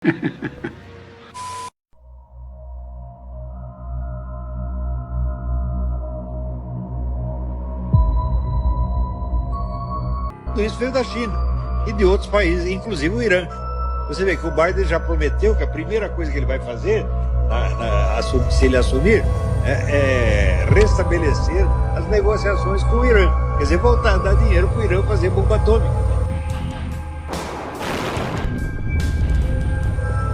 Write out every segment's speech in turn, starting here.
Tudo isso veio da China e de outros países, inclusive o Irã. Você vê que o Biden já prometeu que a primeira coisa que ele vai fazer, se ele assumir, é restabelecer as negociações com o Irã. Quer dizer, voltar a dar dinheiro para o Irã fazer bomba atômica.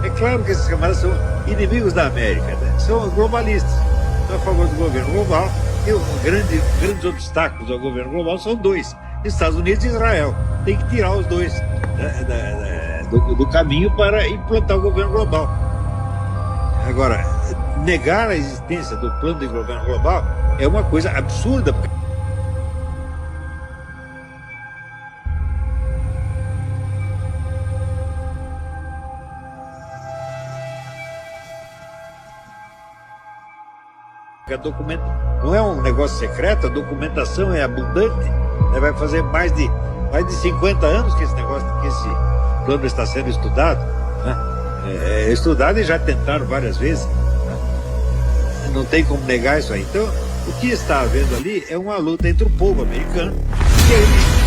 É claro que esses camaradas são inimigos da América, né? São globalistas, são a favor do governo global. E os grandes obstáculos ao governo global são dois: Estados Unidos e Israel. Tem que tirar os dois do caminho para implantar o governo global. Agora, negar a existência do plano de governo global é uma coisa absurda. Não é um negócio secreto, a documentação é abundante, né? Vai fazer mais de 50 anos que esse plano está sendo estudado, né? É estudado e já tentaram várias vezes, né? Não tem como negar isso aí. Então, o que está havendo ali é uma luta entre o povo americano e eles.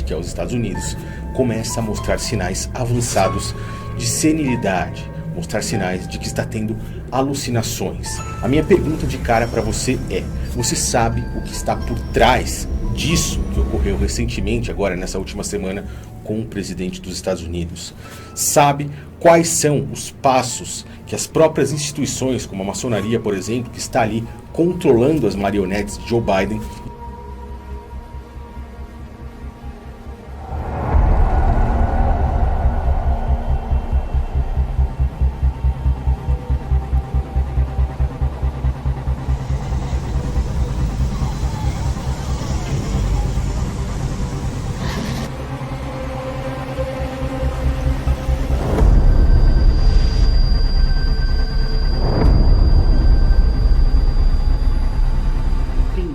Que é os Estados Unidos, começa a mostrar sinais avançados de senilidade, mostrar sinais de que está tendo alucinações. A minha pergunta de cara para você é: você sabe o que está por trás disso que ocorreu recentemente, agora nessa última semana, com o presidente dos Estados Unidos? Sabe quais são os passos que as próprias instituições, como a maçonaria, por exemplo, que está ali controlando as marionetes de Joe Biden,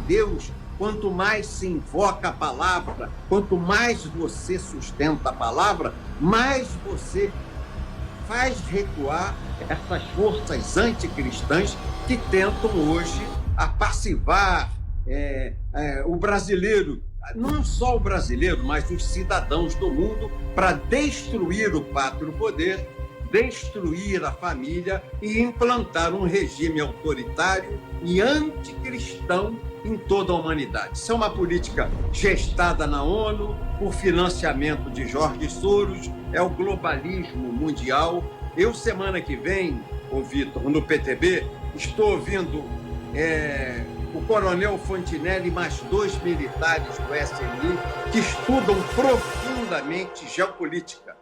Deus, quanto mais se invoca a palavra, quanto mais você sustenta a palavra, mais você faz recuar essas forças anticristãs que tentam hoje apassivar o brasileiro, não só o brasileiro, mas os cidadãos do mundo, para destruir o pátrio poder, destruir a família e implantar um regime autoritário e anticristão em toda a humanidade. Isso é uma política gestada na ONU, por financiamento de Jorge Soros, é o globalismo mundial. Eu, semana que vem, Vitor, no PTB, estou ouvindo o coronel Fontinelli e mais 2 militares do SNI que estudam profundamente geopolítica.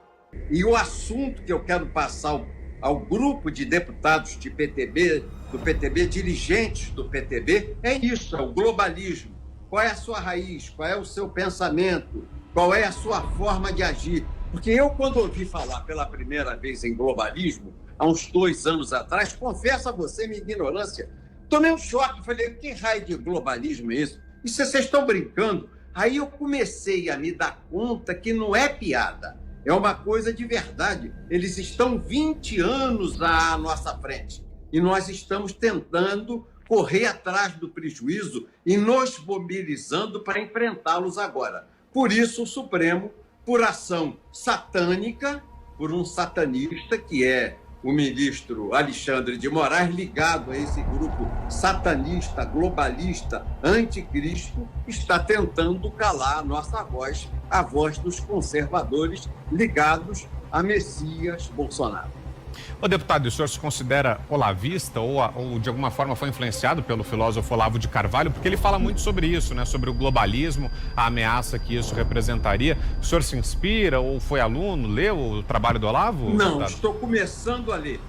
E o assunto que eu quero passar ao grupo de deputados do PTB, dirigentes do PTB, é isso, é o globalismo. Qual é a sua raiz? Qual é o seu pensamento? Qual é a sua forma de agir? Porque eu, quando ouvi falar pela primeira vez em globalismo, há uns 2 anos atrás, confesso a você minha ignorância, tomei um choque, falei, que raio de globalismo é isso? E se vocês estão brincando? Aí eu comecei a me dar conta que não é piada, é uma coisa de verdade. Eles estão 20 anos à nossa frente e nós estamos tentando correr atrás do prejuízo e nos mobilizando para enfrentá-los agora. Por isso, o Supremo, por ação satânica, por um satanista que é o ministro Alexandre de Moraes, ligado a esse grupo satanista, globalista, anticristo, está tentando calar a nossa voz, a voz dos conservadores ligados a Messias Bolsonaro. Ô deputado, o senhor se considera olavista ou de alguma forma foi influenciado pelo filósofo Olavo de Carvalho? Porque ele fala muito sobre isso, né? Sobre o globalismo, a ameaça que isso representaria. O senhor se inspira ou foi aluno, leu o trabalho do Olavo? Não, deputado? estou começando a ler.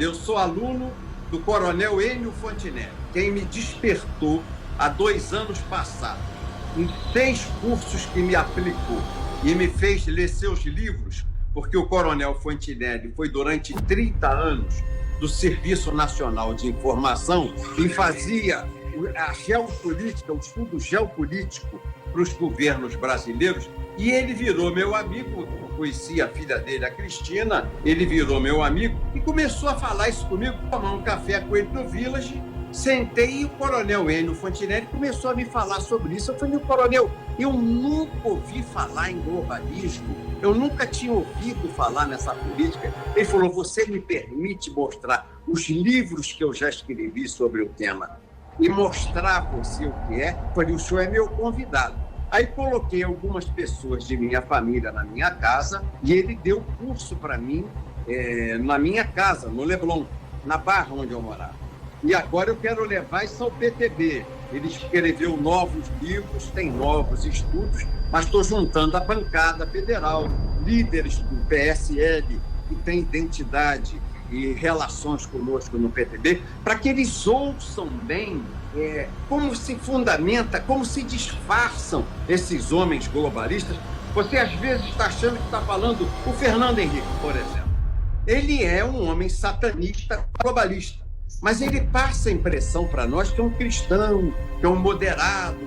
Eu sou aluno do coronel Enio Fontinelli, quem me despertou há 2 anos passados, em 6 cursos que me aplicou e me fez ler seus livros, porque o coronel Fontinelli foi durante 30 anos do Serviço Nacional de Informação e fazia a geopolítica, o estudo geopolítico para os governos brasileiros, e ele virou meu amigo. Eu conheci a filha dele, a Cristina, ele virou meu amigo e começou a falar isso comigo, tomar um café com ele no Village. Sentei e o coronel Enio Fontinelli começou a me falar sobre isso. Eu falei, meu coronel, eu nunca ouvi falar em globalismo, eu nunca tinha ouvido falar nessa política. Ele falou, você me permite mostrar os livros que eu já escrevi sobre o tema e mostrar a você o que é? Eu falei, o senhor é meu convidado. Aí coloquei algumas pessoas de minha família na minha casa e ele deu curso para mim na minha casa, no Leblon, na Barra onde eu morava. E agora eu quero levar isso ao PTB. Ele escreveu novos livros, tem novos estudos, mas estou juntando a bancada federal, líderes do PSL, que tem identidade e relações conosco no PTB, para que eles ouçam bem como se fundamenta, como se disfarçam esses homens globalistas. Você às vezes está achando que está falando o Fernando Henrique, por exemplo. Ele é um homem satanista globalista, mas ele passa a impressão para nós que é um cristão, que é um moderado,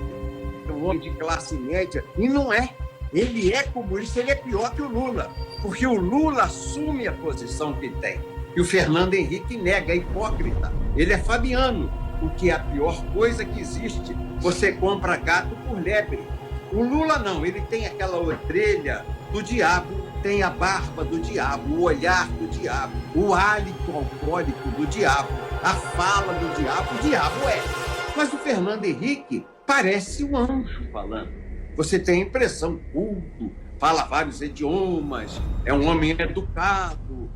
que é um homem de classe média, e não é. Ele é comunista, ele é pior que o Lula, porque o Lula assume a posição que tem, e o Fernando Henrique nega, é hipócrita. Ele é fabiano, o que é a pior coisa que existe. Você compra gato por lebre. O Lula não, ele tem aquela orelha do diabo, tem a barba do diabo, o olhar do diabo, o hálito alcoólico do diabo, a fala do diabo, o diabo é. Mas o Fernando Henrique parece um anjo falando. Você tem a impressão, culto, fala vários idiomas, é um homem educado,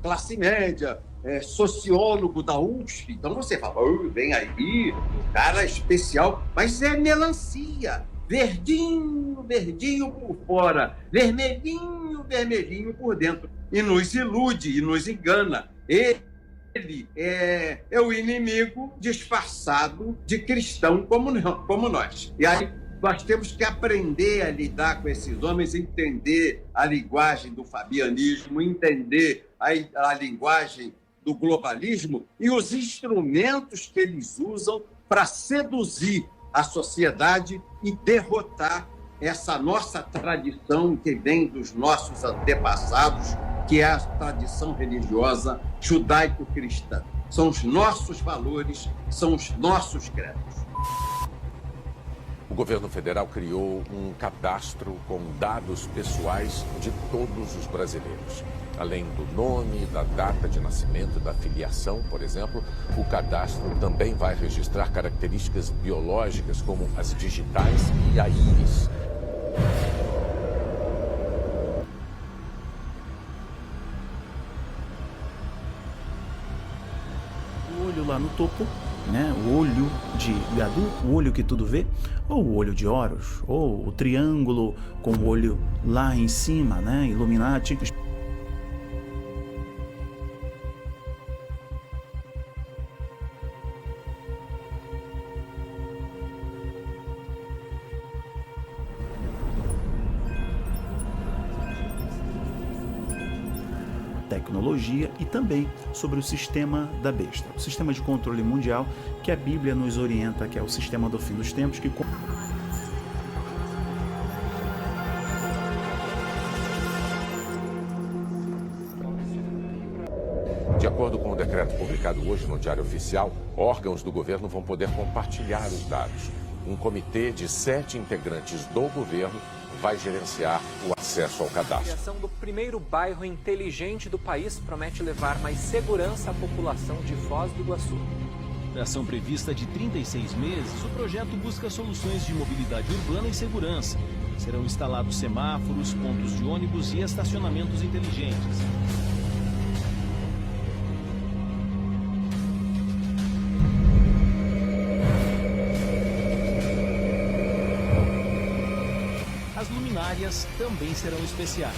classe média, sociólogo da USP. Então você fala, vem aí, cara especial, mas é melancia. Verdinho, verdinho por fora, vermelhinho, vermelhinho por dentro. E nos ilude, e nos engana. Ele é o inimigo disfarçado de cristão como nós. E aí nós temos que aprender a lidar com esses homens, entender a linguagem do fabianismo, entender a linguagem do globalismo e os instrumentos que eles usam para seduzir a sociedade e derrotar essa nossa tradição que vem dos nossos antepassados, que é a tradição religiosa judaico-cristã. São os nossos valores, são os nossos credos. O governo federal criou um cadastro com dados pessoais de todos os brasileiros. Além do nome, da data de nascimento, da filiação, por exemplo, o cadastro também vai registrar características biológicas como as digitais e a íris. O olho lá no topo, né? O olho de Gadu, o olho que tudo vê, ou o olho de Horus, ou o triângulo com o olho lá em cima, né? Illuminati. Tecnologia e também sobre o sistema da besta, o sistema de controle mundial que a Bíblia nos orienta, que é o sistema do fim dos tempos, que De acordo com o decreto publicado hoje no Diário Oficial, órgãos do governo vão poder compartilhar os dados. Um comitê de 7 integrantes do governo vai gerenciar o acesso ao cadastro. A criação do primeiro bairro inteligente do país promete levar mais segurança à população de Foz do Iguaçu. Ação prevista de 36 meses, o projeto busca soluções de mobilidade urbana e segurança. Serão instalados semáforos, pontos de ônibus e estacionamentos inteligentes. luminárias também serão especiais.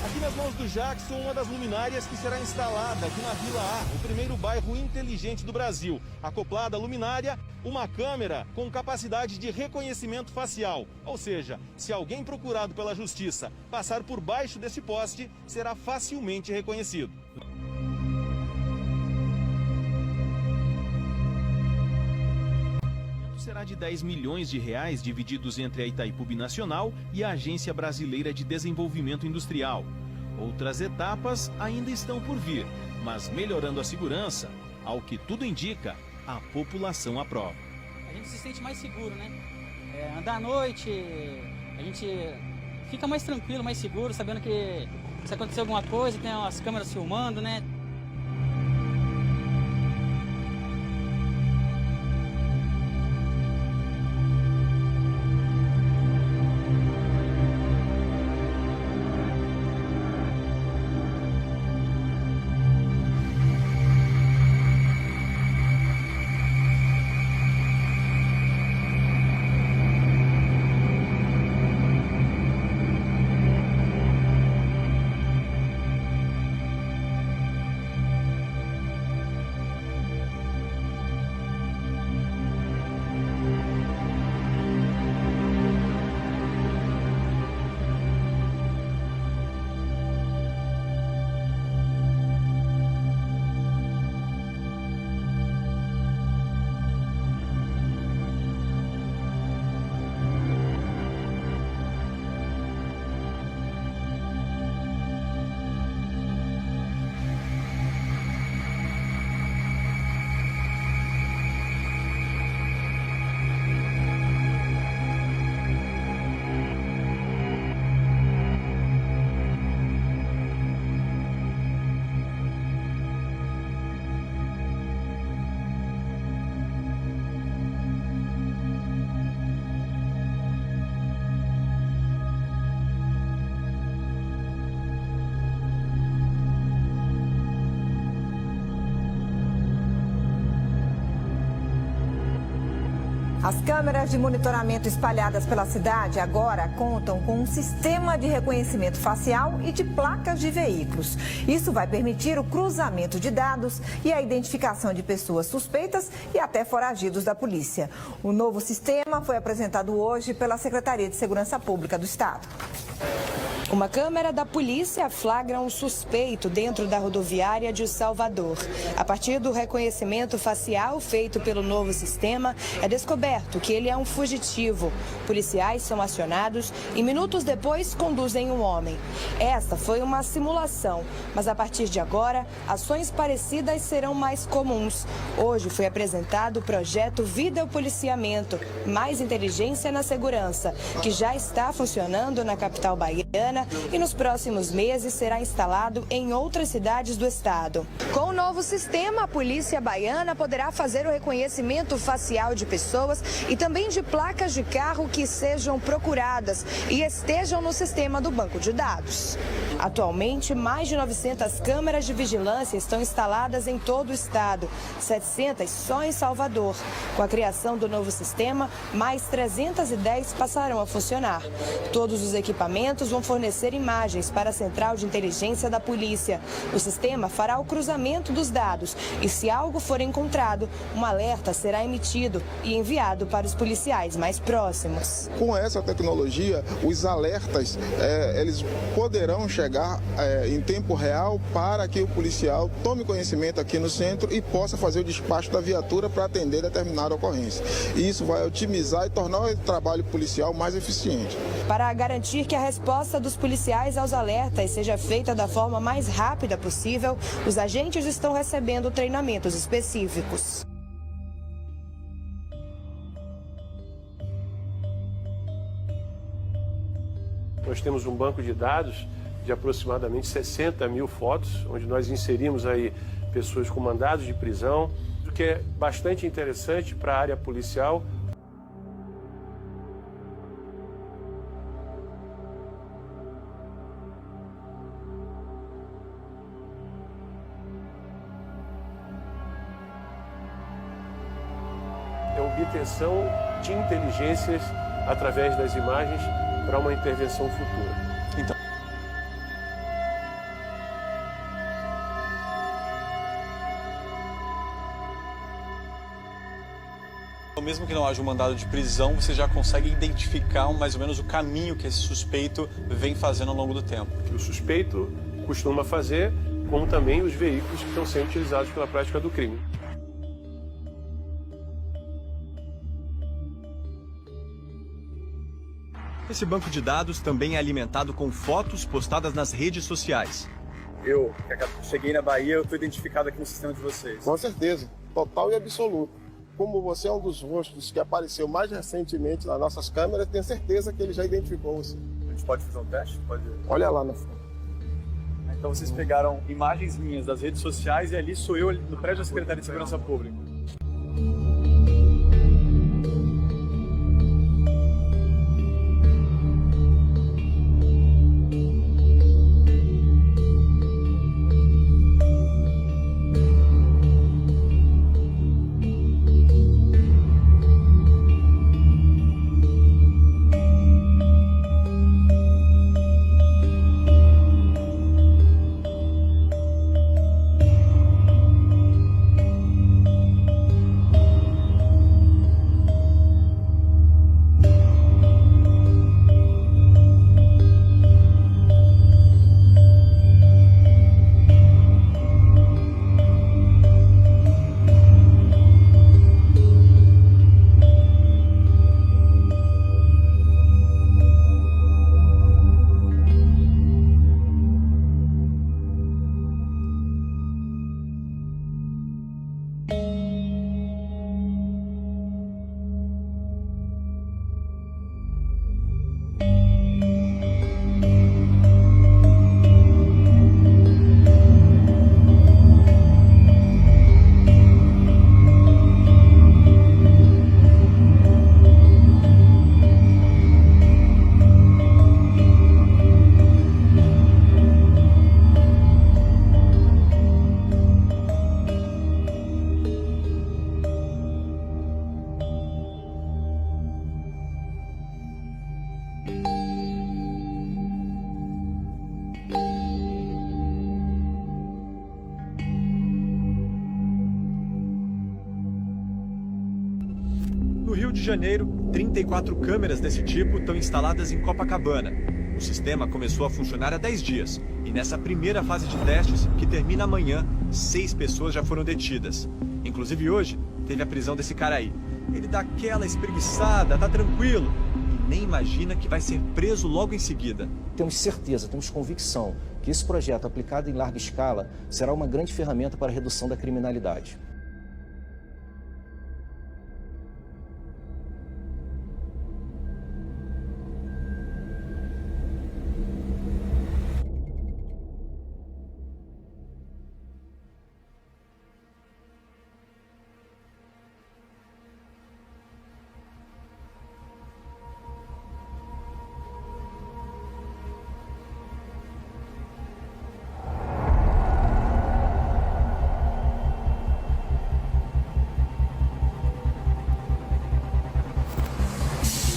Aqui nas mãos do Jackson, uma das luminárias que será instalada aqui na Vila A, o primeiro bairro inteligente do Brasil. Acoplada à luminária, uma câmera com capacidade de reconhecimento facial. Ou seja, se alguém procurado pela justiça passar por baixo desse poste, será facilmente reconhecido. Será de 10 milhões de reais divididos entre a Itaipu Binacional e a Agência Brasileira de Desenvolvimento Industrial. Outras etapas ainda estão por vir, mas melhorando a segurança, ao que tudo indica, a população aprova. A gente se sente mais seguro, né? Andar à noite, a gente fica mais tranquilo, mais seguro, sabendo que se acontecer alguma coisa, tem as câmeras filmando, né? As câmeras de monitoramento espalhadas pela cidade agora contam com um sistema de reconhecimento facial e de placas de veículos. Isso vai permitir o cruzamento de dados e a identificação de pessoas suspeitas e até foragidos da polícia. O novo sistema foi apresentado hoje pela Secretaria de Segurança Pública do Estado. Uma câmera da polícia flagra um suspeito dentro da rodoviária de Salvador. A partir do reconhecimento facial feito pelo novo sistema, é descoberto que ele é um fugitivo. Policiais são acionados e minutos depois conduzem um homem. Esta foi uma simulação, mas a partir de agora, ações parecidas serão mais comuns. Hoje foi apresentado o projeto Videopoliciamento, mais inteligência na segurança, que já está funcionando na capital baiana e nos próximos meses será instalado em outras cidades do estado. Com o novo sistema, a polícia baiana poderá fazer o reconhecimento facial de pessoas e também de placas de carro que sejam procuradas e estejam no sistema do banco de dados. Atualmente, mais de 900 câmeras de vigilância estão instaladas em todo o estado, 700 só em Salvador. Com a criação do novo sistema, mais 310 passarão a funcionar. Todos os equipamentos vão fornecer imagens para a Central de Inteligência da Polícia. O sistema fará o cruzamento dos dados e, se algo for encontrado, um alerta será emitido e enviado para os policiais mais próximos. Com essa tecnologia, os alertas eles poderão chegar em tempo real para que o policial tome conhecimento aqui no centro e possa fazer o despacho da viatura para atender determinada ocorrência. E isso vai otimizar e tornar o trabalho policial mais eficiente. Para garantir que a resposta dos policiais aos alertas seja feita da forma mais rápida possível, os agentes estão recebendo treinamentos específicos. Nós temos um banco de dados de aproximadamente 60 mil fotos, onde nós inserimos aí pessoas com mandados de prisão, o que é bastante interessante para a área policial. É a obtenção de inteligências através das imagens para uma intervenção futura. Então, mesmo que não haja um mandado de prisão, você já consegue identificar mais ou menos o caminho que esse suspeito vem fazendo ao longo do tempo. Que o suspeito costuma fazer, como também os veículos que estão sendo utilizados pela prática do crime. Esse banco de dados também é alimentado com fotos postadas nas redes sociais. Eu, que cheguei na Bahia, eu fui identificado aqui no sistema de vocês. Com certeza, total e absoluto. Como você é um dos rostos que apareceu mais recentemente nas nossas câmeras, tenho certeza que ele já identificou você. A gente pode fazer um teste? Pode. Olha lá na frente. Então vocês pegaram imagens minhas das redes sociais e ali sou eu no prédio da Secretaria de Segurança Pública. No Rio de Janeiro, 34 câmeras desse tipo estão instaladas em Copacabana. O sistema começou a funcionar há 10 dias e nessa primeira fase de testes, que termina amanhã, 6 pessoas já foram detidas. Inclusive hoje, teve a prisão desse cara aí. Ele dá aquela espreguiçada, tá tranquilo, e nem imagina que vai ser preso logo em seguida. Temos certeza, temos convicção que esse projeto aplicado em larga escala será uma grande ferramenta para a redução da criminalidade.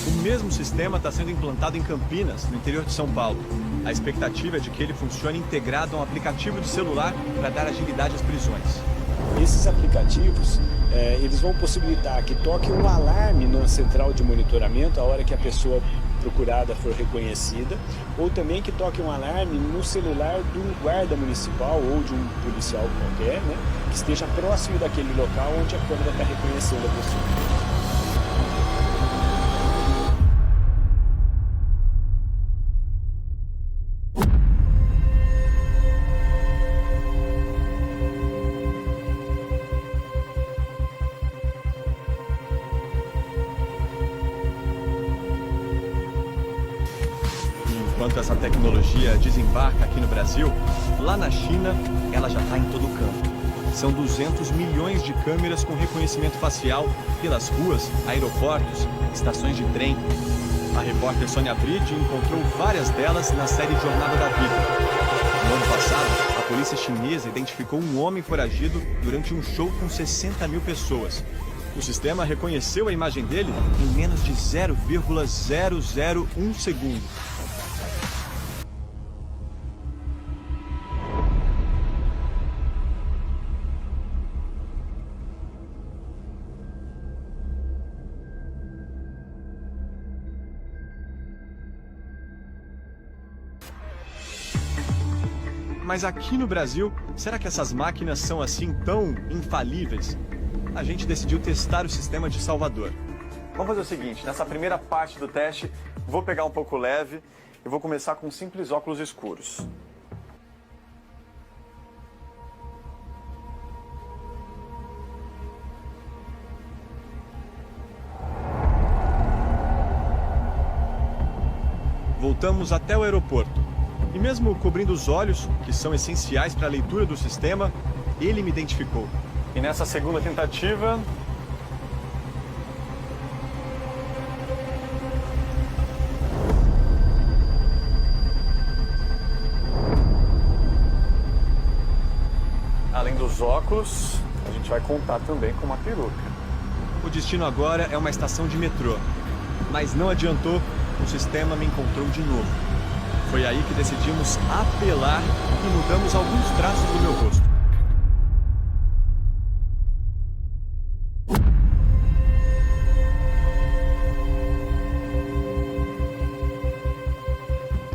O mesmo sistema está sendo implantado em Campinas, no interior de São Paulo. A expectativa é de que ele funcione integrado a um aplicativo de celular para dar agilidade às prisões. Esses aplicativos, eles vão possibilitar que toque um alarme na central de monitoramento a hora que a pessoa procurada for reconhecida, ou também que toque um alarme no celular do guarda municipal ou de um policial qualquer, né, que esteja próximo daquele local onde a câmera está reconhecendo a pessoa. Enquanto essa tecnologia desembarca aqui no Brasil, lá na China, ela já está em todo o campo. São 200 milhões de câmeras com reconhecimento facial pelas ruas, aeroportos, estações de trem. A repórter Sônia Bride encontrou várias delas na série Jornada da Vida. No ano passado, a polícia chinesa identificou um homem foragido durante um show com 60 mil pessoas. O sistema reconheceu a imagem dele em menos de 0,001 segundo. Mas aqui no Brasil, será que essas máquinas são assim tão infalíveis? A gente decidiu testar o sistema de Salvador. Vamos fazer o seguinte, nessa primeira parte do teste, vou pegar um pouco leve e vou começar com simples óculos escuros. Voltamos até o aeroporto. E mesmo cobrindo os olhos, que são essenciais para a leitura do sistema, ele me identificou. E nessa segunda tentativa... Além dos óculos, a gente vai contar também com uma peruca. O destino agora é uma estação de metrô. Mas não adiantou, o sistema me encontrou de novo. Foi aí que decidimos apelar e mudamos alguns traços do meu rosto.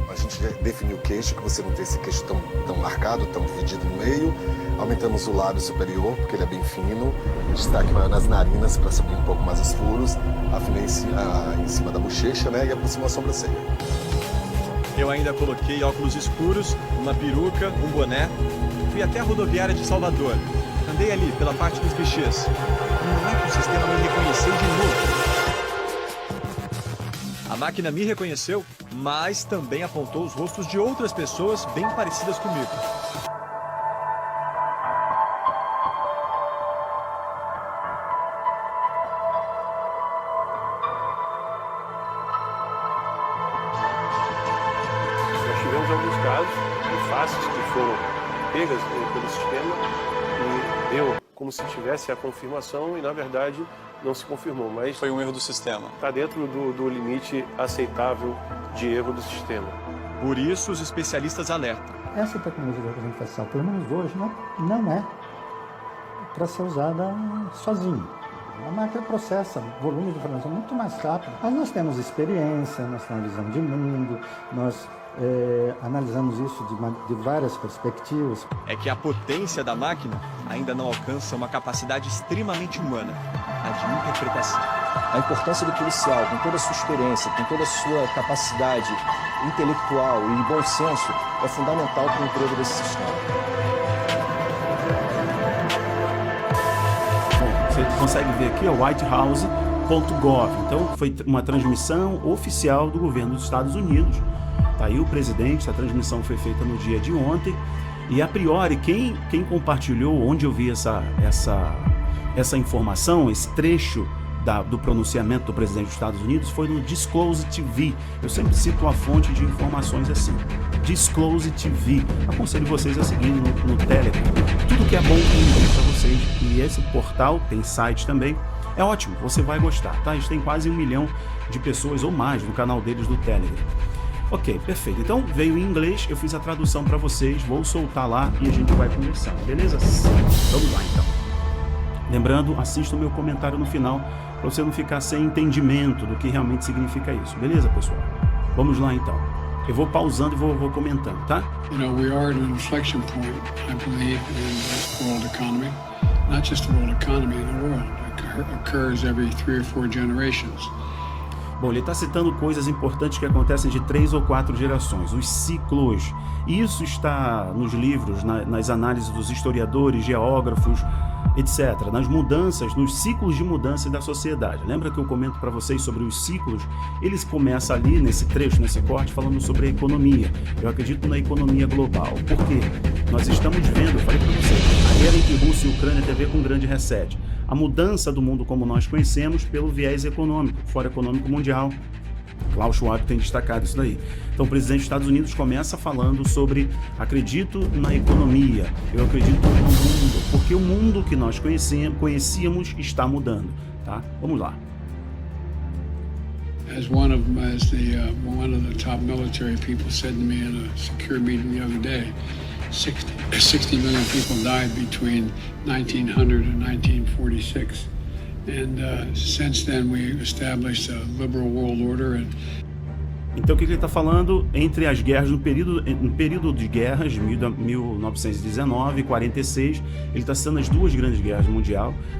A gente definiu o queixo, que você não tem esse queixo tão marcado, tão dividido no meio. Aumentamos o lábio superior, porque ele é bem fino. Destaque maior nas narinas, para subir um pouco mais os furos. Afinei em cima da bochecha, né? E aproximou a sobrancelha. Eu ainda coloquei óculos escuros, uma peruca, um boné. Fui até a rodoviária de Salvador. Andei ali, pela parte dos guichês. Não é que o sistema me reconheceu de novo. A máquina me reconheceu, mas também apontou os rostos de outras pessoas bem parecidas comigo. Alguns casos de faces que foram pegas pelo sistema e deu como se tivesse a confirmação e na verdade não se confirmou, mas foi um erro do sistema. Está dentro do limite aceitável de erro do sistema. Por isso os especialistas alertam. Essa tecnologia de reconhecimento facial, pelo menos hoje, não é para ser usada sozinha. A máquina processa volume de informação muito mais rápido, mas nós temos experiência, nós temos visão de mundo, nós analisamos isso de várias perspectivas. É que a potência da máquina ainda não alcança uma capacidade extremamente humana, a de interpretação. A importância do policial, com toda a sua experiência, com toda a sua capacidade intelectual e bom senso, é fundamental para o emprego desse sistema. Bom, você consegue ver aqui, whitehouse.gov. Então, foi uma transmissão oficial do governo dos Estados Unidos. Tá aí o presidente, a transmissão foi feita no dia de ontem. E a priori, quem compartilhou, onde eu vi essa informação, esse trecho do pronunciamento do presidente dos Estados Unidos, foi no Disclose TV. Eu sempre cito uma fonte de informações assim. Disclose TV. Aconselho vocês a seguirem no Telegram. Tudo que é bom eu envio para vocês. E esse portal tem site também. É ótimo, você vai gostar, tá? Eles têm quase 1 milhão de pessoas ou mais no canal deles do Telegram. Ok, perfeito. Então, veio em inglês, eu fiz a tradução para vocês, vou soltar lá e a gente vai conversando, beleza? Vamos lá, então. Lembrando, assista o meu comentário no final, para você não ficar sem entendimento do que realmente significa isso, beleza, pessoal? Vamos lá, então. Eu vou pausando e vou comentando, tá? You know, we are at an inflection point, I believe, in the world economy. Not just the world economy in the world. It occurs every 3 or 4 generations. Bom, ele está citando coisas importantes que acontecem de 3 ou 4 gerações, os ciclos. Isso está nos livros, nas análises dos historiadores, geógrafos, etc. Nas mudanças, nos ciclos de mudança da sociedade. Lembra que eu comento para vocês sobre os ciclos? Eles começam ali, nesse trecho, nesse corte, falando sobre a economia. Eu acredito na economia global. Por quê? Nós estamos vendo, eu falei para vocês, a guerra entre Rússia e Ucrânia tem a ver com um grande reset. A mudança do mundo como nós conhecemos pelo viés econômico, Fórum Econômico Mundial. Klaus Schwab tem destacado isso daí. Então o presidente dos Estados Unidos começa falando sobre acredito na economia, eu acredito no mundo, porque o mundo que nós conhecíamos está mudando, tá? Vamos lá. As one of the top military people said to me in a secure meeting the other day, 60 million people died between 1900 and 1946. And since then we established a liberal world order. Então o que ele está falando entre as guerras, no período de guerras, 1919 e 46, ele está citando as duas grandes guerras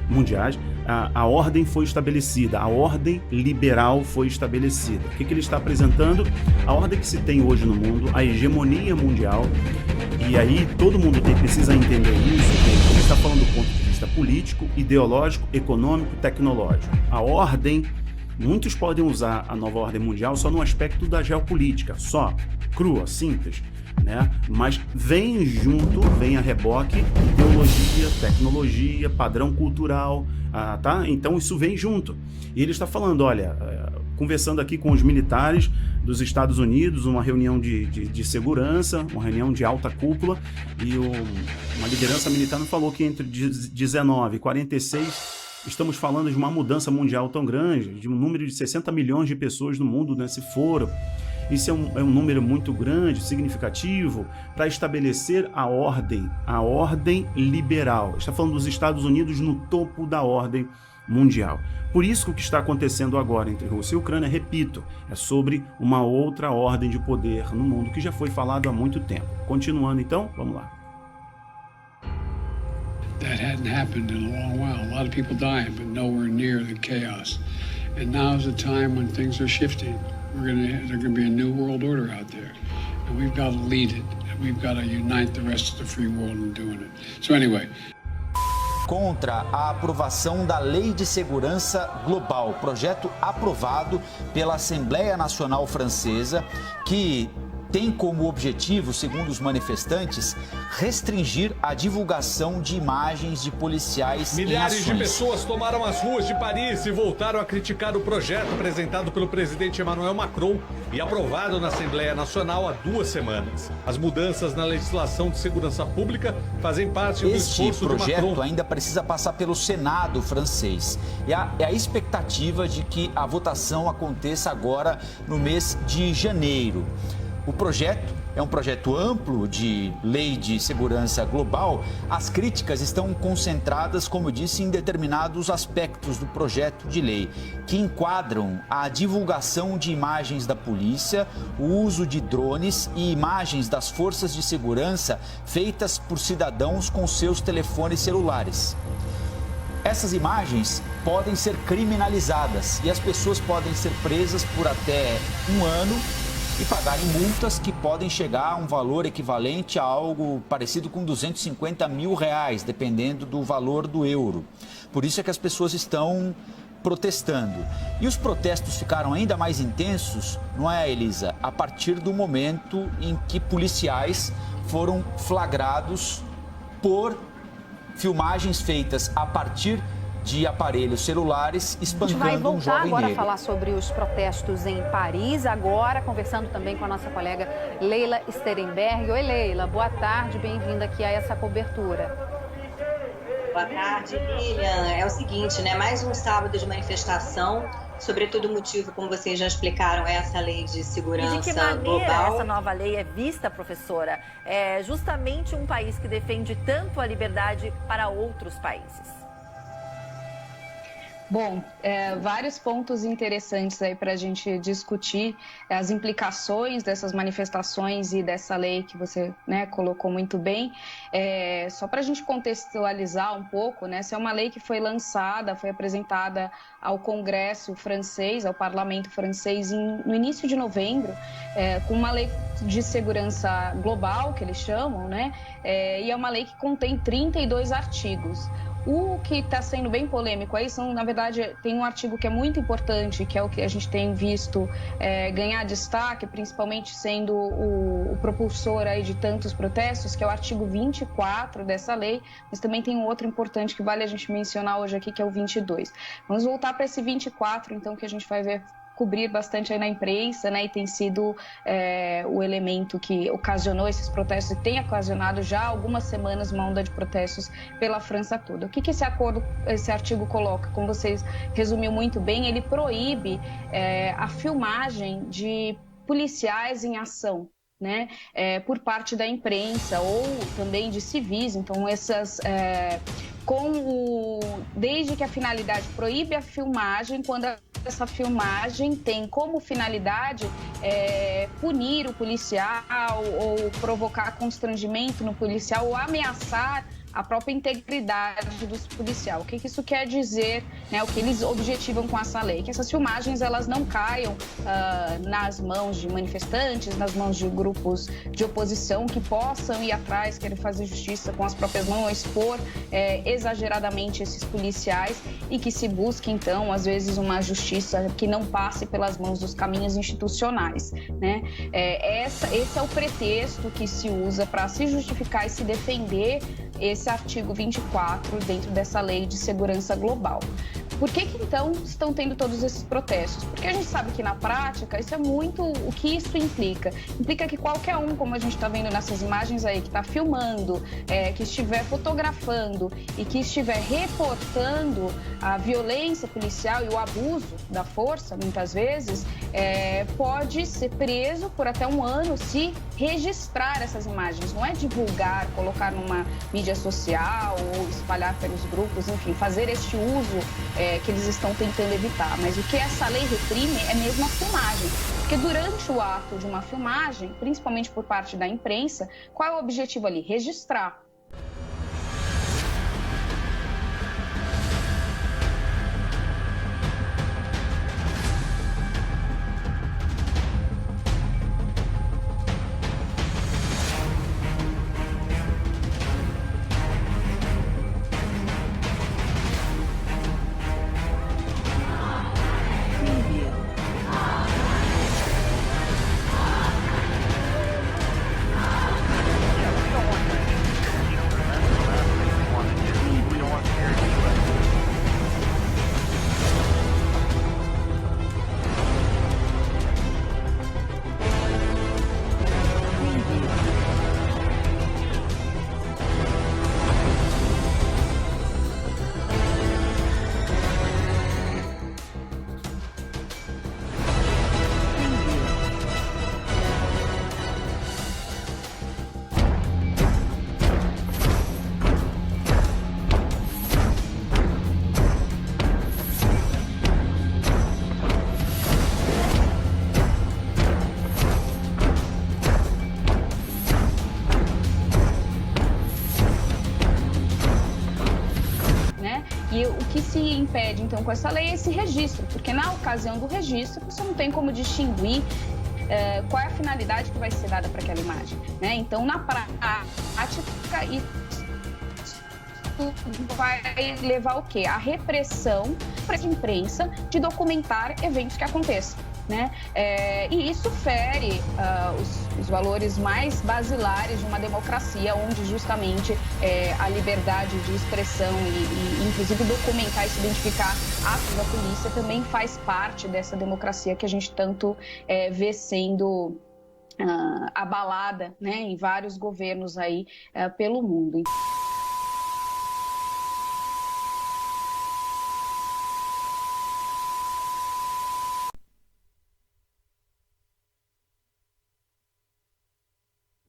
mundiais, a ordem foi estabelecida, a ordem liberal foi estabelecida. O que ele está apresentando? A ordem que se tem hoje no mundo, a hegemonia mundial, e aí todo mundo precisa entender isso, ele está falando do ponto de vista político, ideológico, econômico, tecnológico. A ordem, muitos podem usar a nova ordem mundial só no aspecto da geopolítica, só, crua, simples, né? Mas vem a reboque, ideologia, tecnologia, padrão cultural, tá? Então isso vem junto. E ele está falando, olha, conversando aqui com os militares dos Estados Unidos, uma reunião de segurança, uma reunião de alta cúpula, e uma liderança militar me falou que entre 19 e 46 estamos falando de uma mudança mundial tão grande, de um número de 60 milhões de pessoas no mundo, né, se foram. Isso é um número muito grande, significativo, para estabelecer a ordem liberal. Está falando dos Estados Unidos no topo da ordem mundial. Por isso que o que está acontecendo agora entre Rússia e Ucrânia, repito, é sobre uma outra ordem de poder no mundo, que já foi falado há muito tempo. Continuando então, vamos lá. That hadn't happened in a long while. A lot of people dying, but nowhere near the chaos. And now's the time when things are shifting. There's going to be a new world order out there. And we've got to lead it. And we've got to unite the rest of the free world in doing it. So anyway. Contra a aprovação da Lei de Segurança Global, projeto aprovado pela Assembleia Nacional Francesa, que tem como objetivo, segundo os manifestantes, restringir a divulgação de imagens de policiais em ações. Milhares de pessoas tomaram as ruas de Paris e voltaram a criticar o projeto apresentado pelo presidente Emmanuel Macron e aprovado na Assembleia Nacional há 2 semanas. As mudanças na legislação de segurança pública fazem parte do esforço de Macron. Este projeto ainda precisa passar pelo Senado francês. E a expectativa de que a votação aconteça agora no mês de janeiro. O projeto é um projeto amplo de lei de segurança global. As críticas estão concentradas, como eu disse, em determinados aspectos do projeto de lei, que enquadram a divulgação de imagens da polícia, o uso de drones e imagens das forças de segurança feitas por cidadãos com seus telefones celulares. Essas imagens podem ser criminalizadas e as pessoas podem ser presas por até 1 ano e pagarem multas que podem chegar a um valor equivalente a algo parecido com R$250 mil, dependendo do valor do euro. Por isso é que as pessoas estão protestando. E os protestos ficaram ainda mais intensos, não é, Elisa? A partir do momento em que policiais foram flagrados por filmagens feitas a partir de aparelhos celulares espancando um jovem negro. A gente vai voltar agora a falar sobre os protestos em Paris, agora conversando também com a nossa colega Leila Sterenberg. Oi, Leila, boa tarde, bem-vinda aqui a essa cobertura. Boa tarde, Lilian. É o seguinte, né? Mais um sábado de manifestação, sobretudo o motivo, como vocês já explicaram, é essa lei de segurança global. E de que maneira essa nova lei é vista, professora? É justamente um país que defende tanto a liberdade para outros países. Bom, vários pontos interessantes aí para a gente discutir as implicações dessas manifestações e dessa lei que você, né, colocou muito bem. Só para a gente contextualizar um pouco, né, essa é uma lei que foi lançada, foi apresentada ao Congresso francês, ao Parlamento francês no início de novembro, com uma lei de segurança global, que eles chamam, né, e é uma lei que contém 32 artigos. O que está sendo bem polêmico aí são, na verdade, tem um artigo que é muito importante, que é o que a gente tem visto ganhar destaque, principalmente sendo o propulsor aí de tantos protestos, que é o artigo 24 dessa lei, mas também tem um outro importante que vale a gente mencionar hoje aqui, que é o 22. Vamos voltar para esse 24, então, que a gente vai ver cobrir bastante aí na imprensa, né, e tem sido o elemento que ocasionou esses protestos e tem ocasionado já há algumas semanas uma onda de protestos pela França toda. O que esse artigo coloca? Como vocês resumiu muito bem, ele proíbe a filmagem de policiais em ação, né, por parte da imprensa ou também de civis. Então, desde que a finalidade proíbe a filmagem, quando essa filmagem tem como finalidade punir o policial ou provocar constrangimento no policial ou ameaçar a própria integridade dos policiais. O que isso quer dizer, né, o que eles objetivam com essa lei? Que essas filmagens elas não caiam nas mãos de manifestantes, nas mãos de grupos de oposição que possam ir atrás, querer fazer justiça com as próprias mãos, expor exageradamente esses policiais e que se busque, então, às vezes, uma justiça que não passe pelas mãos dos caminhos institucionais, né? Esse é o pretexto que se usa para se justificar e se defender esse artigo 24 dentro dessa lei de segurança global. Por que então estão tendo todos esses protestos? Porque a gente sabe que na prática isso é muito o que isso implica. Implica que qualquer um, como a gente está vendo nessas imagens aí, que está filmando, que estiver fotografando e que estiver reportando a violência policial e o abuso da força, muitas vezes, pode ser preso por até 1 ano se registrar essas imagens. Não é divulgar, colocar numa mídia social ou espalhar pelos grupos, enfim, fazer este uso que eles estão tentando evitar. Mas o que essa lei reprime é mesmo a filmagem. Porque durante o ato de uma filmagem, principalmente por parte da imprensa, qual é o objetivo ali? Registrar. E o que se impede, então, com essa lei é esse registro, porque na ocasião do registro você não tem como distinguir qual é a finalidade que vai ser dada para aquela imagem, né? Então, na prática, isso vai levar o quê? A repressão para a imprensa de documentar eventos que aconteçam, né? E isso fere os valores mais basilares de uma democracia, onde justamente a liberdade de expressão e inclusive documentar e se identificar atos da polícia também faz parte dessa democracia que a gente tanto vê sendo abalada, né, em vários governos aí pelo mundo.